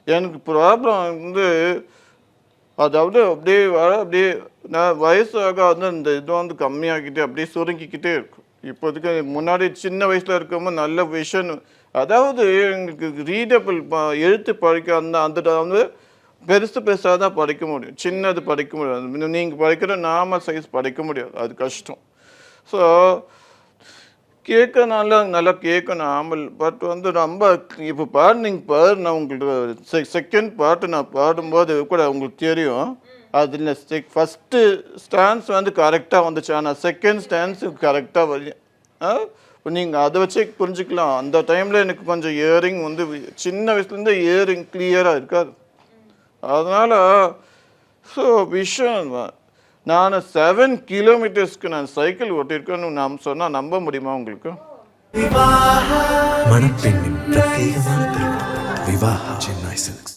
எனக்கு ப்ராப்ளம் வந்து அதாவது அப்படியே அப்படியே நான் வயசாக வந்து இந்த இது வந்து கம்மியாகிட்டே அப்படியே சுருங்கிக்கிட்டே இருக்கும். இப்போதைக்கு முன்னாடி சின்ன வயசில் இருக்கும்போது நல்ல விஷன், அதாவது எங்களுக்கு ரீடபிள் எழுத்து படிக்க அந்த அந்த வந்து பெருசு பெருசாக தான் படிக்க முடியும், சின்னது படிக்க முடியாது. நீங்கள் படிக்கிற நார்மல் சைஸ் படிக்க முடியாது, அது கஷ்டம். ஸோ கேட்க நல்லா கேட்கணும் ஆமல். பட் வந்து ரொம்ப இப்போ பாடு நான் உங்களுக்கு செகண்ட் பாட்டு நான் பாடும்போது கூட உங்களுக்கு தெரியும். அதில் ஃபஸ்ட்டு ஸ்டான்ஸ் வந்து கரெக்டாக வந்துச்சு, ஆனால் செகண்ட் ஸ்டான்ஸு கரெக்டாக வரும். நீங்கள் அதை வச்சே புரிஞ்சுக்கலாம். அந்த டைமில் எனக்கு கொஞ்சம் இயரிங் வந்து சின்ன வயசுலேருந்து இயரிங் கிளியராக இருக்காது. அதனால் ஸோ விஷயம் நான் 7 கிலோமீட்டர்ஸ்க்கு நான் சைக்கிள் ஓட்டியிருக்கேன்னு நாம் சொன்னால் நம்ப முடியுமா உங்களுக்கு? மணப்பெண்ணின் பிரத்யேகமான திருமணம் விவாஹா சென்னை சில்க்ஸ்.